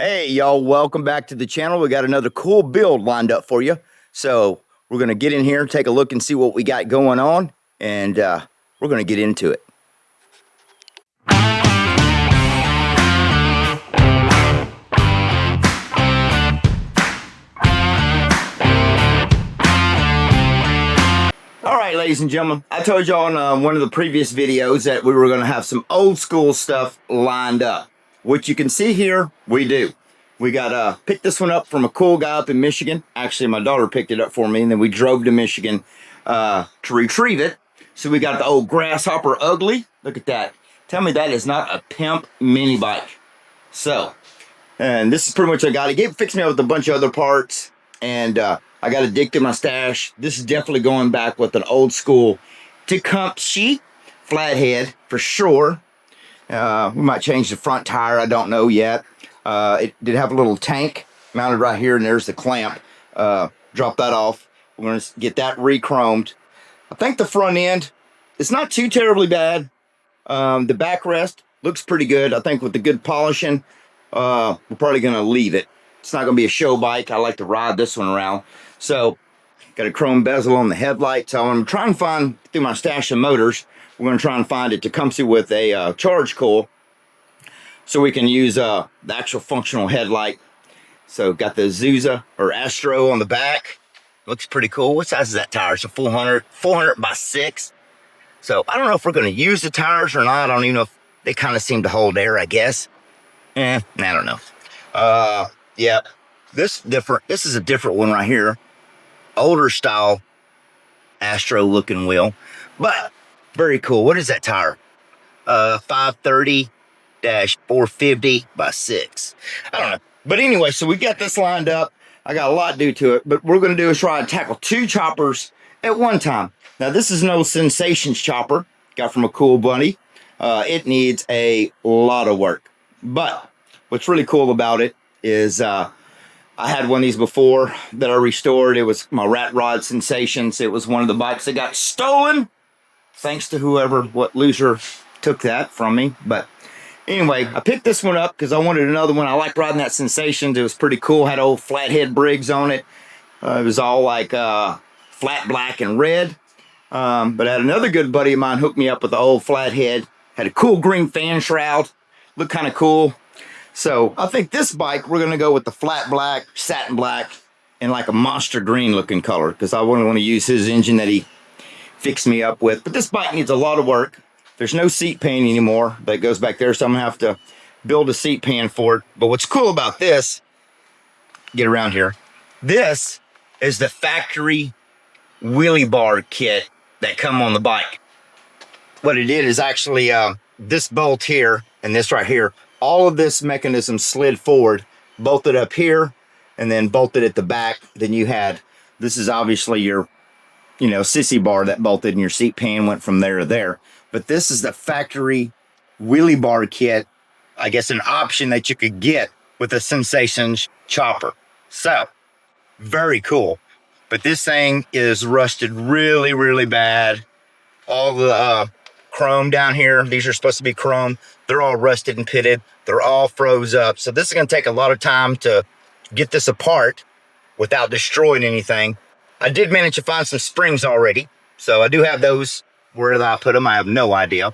Hey y'all, welcome back to the channel. We got another cool build lined up for you. So we're going to get in here, take a look and see what we got going on, and we're going to get into it. All right, ladies and gentlemen, I told y'all in one of the previous videos that we were going to have some old school stuff lined up. What you can see here, we do. We got picked this one up from a cool guy up in Michigan. Actually, my daughter picked it up for me, and then we drove to Michigan to retrieve it. So we got the old Grasshopper Ugly. Look at that. Tell me that is not a pimp mini bike. So, and this is pretty much what I got. He fixed me up with a bunch of other parts, and I got to dig through my stash. This is definitely going back with an old school Tecumseh flathead for sure. We might change the front tire. I don't know yet. It did have a little tank mounted right here, and there's the clamp. Drop that off. We're going to get that re-chromed. I think the front end, it's not too terribly bad. The backrest looks pretty good. I think with the good polishing, we're probably going to leave it. It's not going to be a show bike. I like to ride this one around. So, got a chrome bezel on the headlight. So I'm trying to find, through my stash of motors, we're going to try and find a Tecumseh with a charge coil, so we can use the actual functional headlight. So got the Azusa or Astro on the back. Looks pretty cool. What size is that tire? It's a 400 by 6. So I don't know if we're going to use the tires or not. I don't even know if they kind of seem to hold air, I guess. I don't know. Yeah, this is a different one right here. Older style Astro looking wheel, but very cool. What is that tire? 530-450 by 6. I don't know. But anyway, so we got this lined up. I got a lot to do to it, but what we're going to do is try and tackle 2 choppers at one time. Now, this is an old Sensations chopper. Got from a cool buddy. It needs a lot of work. But what's really cool about it is I had one of these before that I restored. It was my Rat Rod Sensations. It was one of the bikes that got stolen, thanks to what loser took that from me. But anyway, I picked this one up because I wanted another one. I liked riding that Sensations. It was pretty cool. Had old flathead Briggs on it. It was all like flat black and red. But I had another good buddy of mine hook me up with the old flathead. Had a cool green fan shroud. Looked kind of cool. So I think this bike, we're going to go with the flat black, satin black, and like a monster green looking color, because I wouldn't want to use his engine that he fixed me up with. But this bike needs a lot of work. There's no seat pan anymore that goes back there, so I'm going to have to build a seat pan for it. But what's cool about this, get around here, this is the factory wheelie bar kit that come on the bike. What it did is actually this bolt here and this right here, all of this mechanism slid forward, bolted up here, and then bolted at the back. Then you had, this is obviously your, sissy bar that bolted, and your seat pan went from there to there. But this is the factory wheelie bar kit, I guess an option that you could get with a Sensations chopper. So, very cool. But this thing is rusted really, really bad. All the chrome down here, these are supposed to be chrome. They're all rusted and pitted. They're all froze up. So this is going to take a lot of time to get this apart without destroying anything. I did manage to find some springs already. So I do have those. Where did I put them? I have no idea.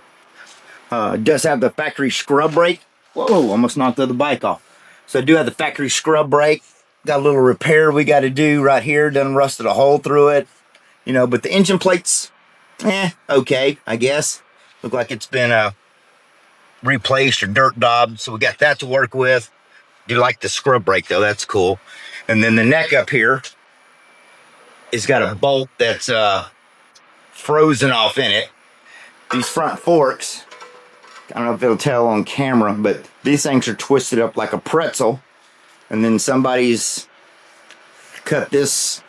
It does have the factory scrub brake. Whoa, almost knocked the other bike off. So I do have the factory scrub brake. Got a little repair we got to do right here. Done rusted a hole through it. But the engine plates, okay, I guess. Look like it's been replaced or dirt daubed, so we got that to work with. Do like the scrub brake though, that's cool. And then the neck up here is got a bolt that's frozen off in it. These front forks, I don't know if it'll tell on camera, but these things are twisted up like a pretzel, and then somebody's cut this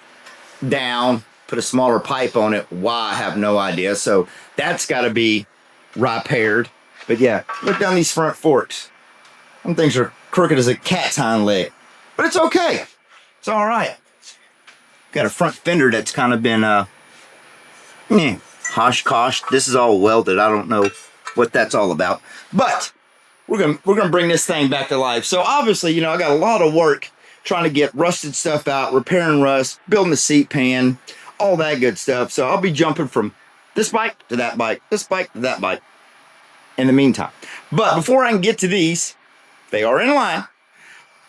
down, put a smaller pipe on it. Why, I have no idea. So that's got to be repaired. But yeah, look down these front forks. Some things are crooked as a cat's hind leg, but it's okay. It's all right. Got a front fender that's kind of been hosh-kosh. This is all welded. I don't know what that's all about. But we're gonna bring this thing back to life. So obviously, you know, I got a lot of work trying to get rusted stuff out, repairing rust, building the seat pan, all that good stuff. So I'll be jumping from this bike to that bike, this bike to that bike in the meantime. But before I can get to these, they are in line.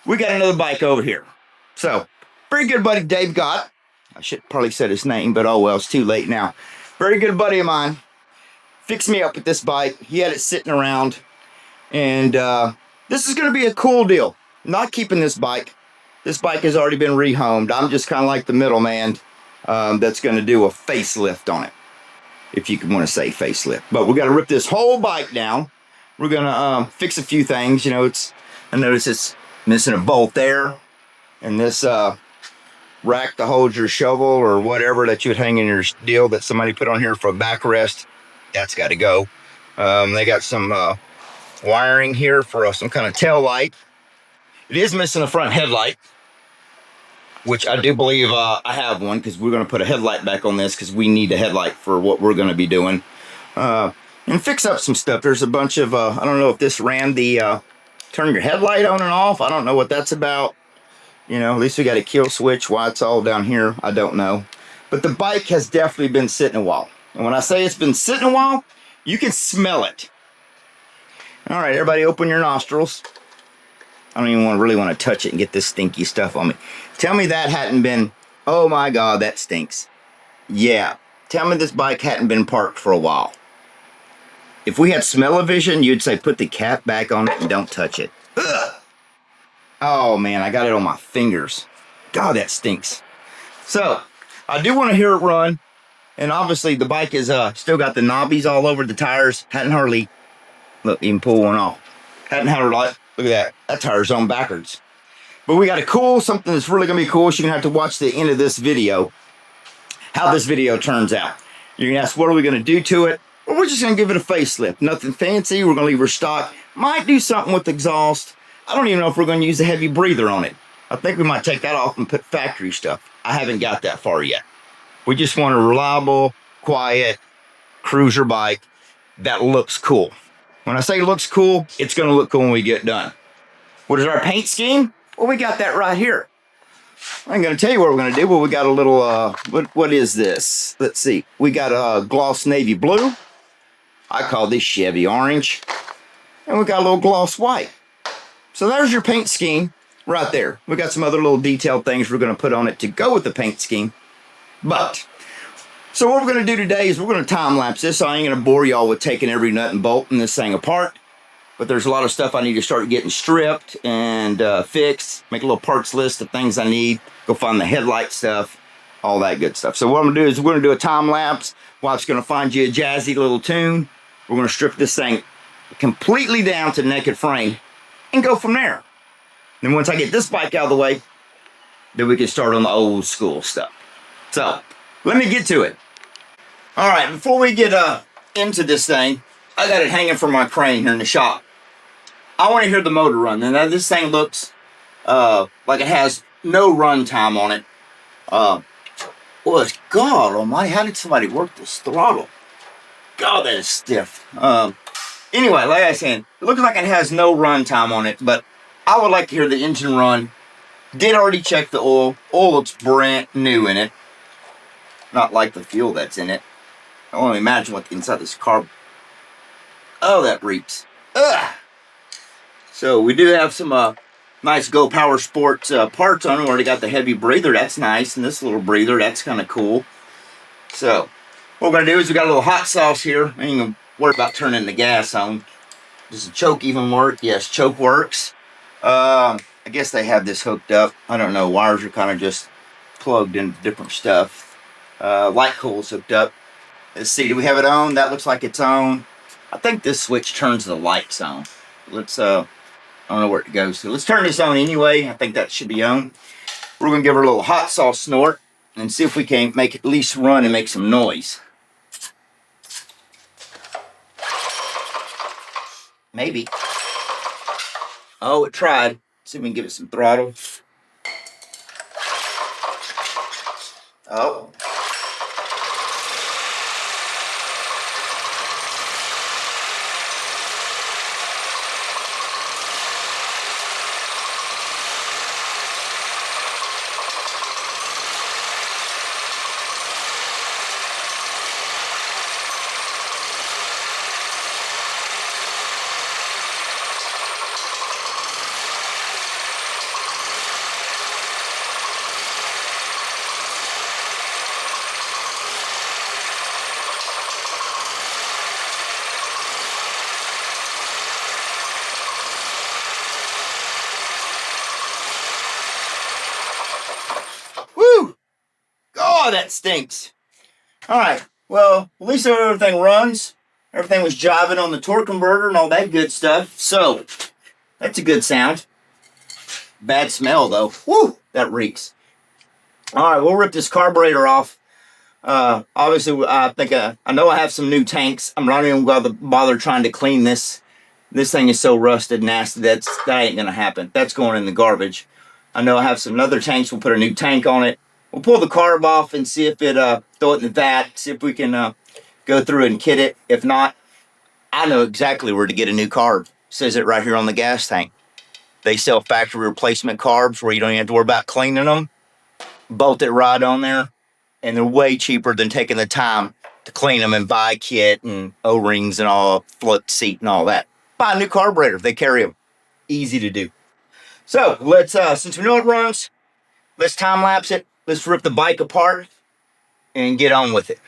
We got another bike over here. So, very good buddy Dave got. I should probably said his name, but oh well, it's too late now. Very good buddy of mine fixed me up with this bike. He had it sitting around. And this is going to be a cool deal. Not keeping this bike. This bike has already been rehomed. I'm just kind of like the middleman that's going to do a facelift on it. If you can want to say facelift. But we got to rip this whole bike down. We're going to fix a few things. You know, I notice it's missing a bolt there. And this rack to hold your shovel or whatever that you would hang in your deal that somebody put on here for a backrest. That's got to go. They got some wiring here for some kind of tail light. It is missing a front headlight, which I do believe I have one because we're going to put a headlight back on this because we need a headlight for what we're going to be doing. And fix up some stuff. There's a bunch of, I don't know if this ran the turn your headlight on and off. I don't know what that's about. You know, at least we got a kill switch. Why it's all down here, I don't know. But the bike has definitely been sitting a while. And when I say it's been sitting a while, you can smell it. All right, everybody open your nostrils. I don't even really want to touch it and get this stinky stuff on me. Tell me that hadn't been, oh my God, that stinks. Yeah, tell me this bike hadn't been parked for a while. If we had smell-o-vision, you'd say put the cap back on it and don't touch it. Ugh. Oh man, I got it on my fingers. God, that stinks. So, I do want to hear it run. And obviously the bike is still got the knobbies all over the tires. Hadn't hardly, look, even pull one off. Hadn't had her like, look at that. That tire's on backwards. But we got something that's really going to be cool. So you're going to have to watch the end of this video. How this video turns out. You're going to ask, what are we going to do to it? Well, we're just going to give it a facelift. Nothing fancy. We're going to leave her stock. Might do something with exhaust. I don't even know if we're going to use a heavy breather on it. I think we might take that off and put factory stuff. I haven't got that far yet. We just want a reliable, quiet cruiser bike that looks cool. When I say looks cool, it's going to look cool when we get done. What is our paint scheme? Well, we got that right here. I ain't going to tell you what we're going to do, but we got a little, what is this? Let's see. We got a gloss navy blue. I call this Chevy orange. And we got a little gloss white. So there's your paint scheme right there. We got some other little detailed things we're going to put on it to go with the paint scheme. But, so what we're going to do today is we're going to time-lapse this. So I ain't going to bore y'all with taking every nut and bolt in this thing apart. But there's a lot of stuff I need to start getting stripped and fixed. Make a little parts list of things I need. Go find the headlight stuff. All that good stuff. So what I'm going to do is we're going to do a time-lapse. Wife's going to find you a jazzy little tune. We're going to strip this thing completely down to naked frame. And go from there. Then once I get this bike out of the way, then we can start on the old school stuff. So, let me get to it. Alright, before we get into this thing, I got it hanging from my crane here in the shop. I want to hear the motor run. Now this thing looks like it has no run time on it. Well, God almighty, how did somebody work this throttle? God, that is stiff. Anyway, like I said, it looks like it has no run time on it, but I would like to hear the engine run. Did already check the oil. Oil looks brand new in it. Not like the fuel that's in it. I want to imagine what's inside this car. Oh, that reeks. Ugh. So we do have some nice Go Power Sports parts on it. We already got the heavy breather. That's nice. And this little breather, that's kind of cool. So what we're going to do is we got a little hot sauce here. I ain't going to worry about turning the gas on. Does the choke even work? Yes, choke works. I guess they have this hooked up. I don't know. Wires are kind of just plugged into different stuff. Light cool's hooked up. Let's see. Do we have it on? That looks like it's on. I think this switch turns the lights on. Let's, I don't know where it goes. So let's turn this on anyway. I think that should be on. We're going to give her a little hot sauce snort and see if we can make it at least run and make some noise. Maybe. Oh, it tried. See if we can give it some throttle. Oh. Oh, that stinks. All right. Well, at least everything runs. Everything was jiving on the torque converter and all that good stuff. So, that's a good sound. Bad smell, though. Woo! That reeks. All right, we'll rip this carburetor off. Obviously, I know I have some new tanks. I'm not even going to bother trying to clean this. This thing is so rusted, nasty, that ain't going to happen. That's going in the garbage. I know I have some other tanks. We'll put a new tank on it. We'll pull the carb off and see if it, throw it in the vat, see if we can go through and kit it. If not, I know exactly where to get a new carb. It says it right here on the gas tank. They sell factory replacement carbs where you don't even have to worry about cleaning them. Bolt it right on there. And they're way cheaper than taking the time to clean them and buy kit and O-rings and all, float seat and all that. Buy a new carburetor. They carry them. Easy to do. So let's, since we know it runs, let's time lapse it. Let's rip the bike apart and get on with it.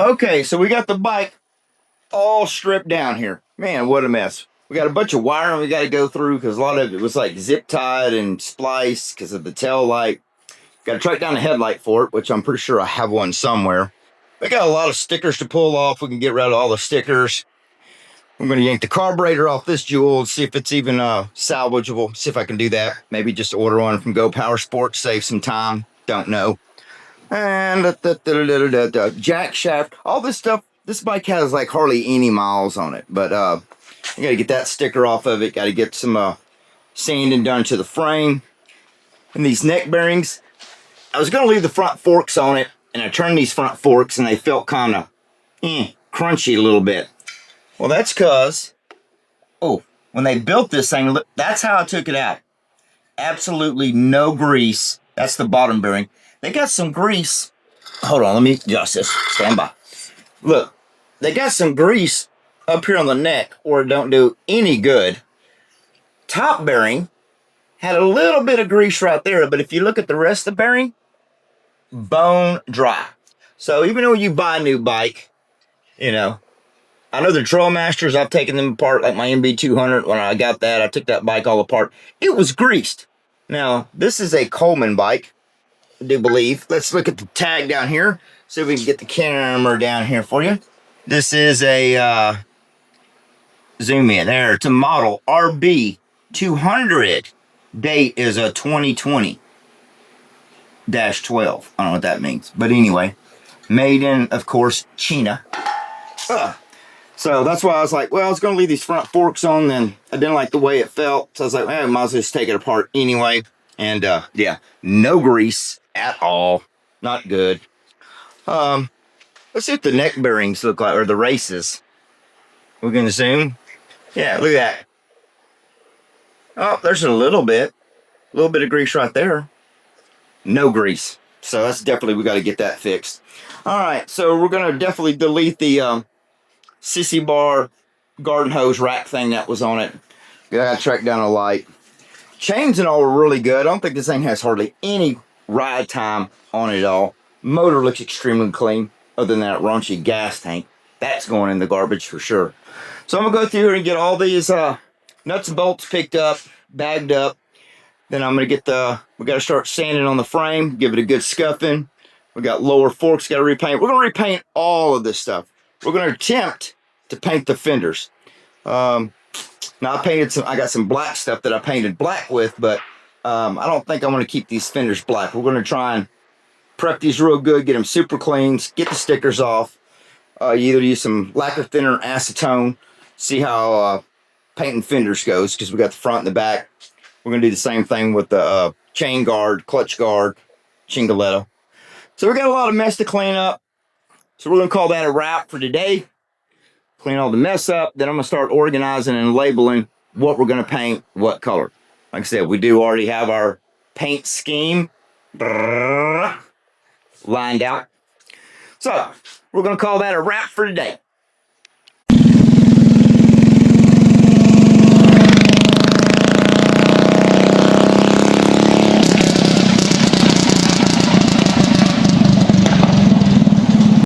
Okay, so we got the bike all stripped down here. Man, what a mess. We got a bunch of wiring we got to go through because a lot of it was like zip tied and spliced because of the tail light. Got to track down a headlight for it, which I'm pretty sure I have one somewhere. We got a lot of stickers to pull off. We can get rid of all the stickers. I'm going to yank the carburetor off this Jewel and see if it's even salvageable. See if I can do that. Maybe just order one from Go Power Sports, save some time. Don't know. And jack shaft, all this stuff. This bike has like hardly any miles on it, but you got to get that sticker off of it. Got to get some sanding done to the frame. And these neck bearings, I was going to leave the front forks on it, and I turned these front forks, and they felt kind of crunchy a little bit. Well, that's because, when they built this thing, that's how I took it out. Absolutely no grease. That's the bottom bearing. They got some grease. Hold on, let me adjust this. Stand by. Look, they got some grease up here on the neck, or it don't do any good. Top bearing had a little bit of grease right there, but if you look at the rest of the bearing, bone dry. So even though you buy a new bike, you know, I know the Trail Masters, I've taken them apart, like my MB200. When I got that, I took that bike all apart. It was greased. Now, this is a Coleman bike, I do believe. Let's look at the tag down here. See if we can get the camera down here for you. This is a, zoom in there. It's a model RB200. Date is a 2020-12. I don't know what that means. But anyway, made in, of course, China. So that's why I was like, well, I was going to leave these front forks on, then I didn't like the way it felt. So I was like, well, I might as well just take it apart anyway. And yeah, no grease at all. Not good. Let's see what the neck bearings look like, or the races. We're going to zoom. Yeah, look at that. Oh, there's a little bit of grease right there. No grease. So that's definitely, we got to get that fixed. All right, so we're going to definitely delete the sissy bar garden hose rack thing that was on it. Gotta track down a light. Chains and all were really good. I don't think this thing has hardly any ride time on it at all. Motor looks extremely clean, other than that raunchy gas tank. That's going in the garbage for sure. So I'm gonna go through here and get all these nuts and bolts picked up, bagged up. Then I'm gonna get we gotta start sanding on the frame, give it a good scuffing. We got lower forks, gotta repaint. We're gonna repaint all of this stuff. We're going to attempt to paint the fenders. Now I got some black stuff that I painted black with, but I don't think I want to keep these fenders black. We're going to try and prep these real good, get them super clean, get the stickers off. You either use some lacquer thinner or acetone, see how painting fenders goes, because we got the front and the back. We're going to do the same thing with the chain guard, clutch guard, chingoletto. So we got a lot of mess to clean up. So we're going to call that a wrap for today. Clean all the mess up. Then I'm going to start organizing and labeling what we're going to paint, what color. Like I said, we do already have our paint scheme lined out. So we're going to call that a wrap for today.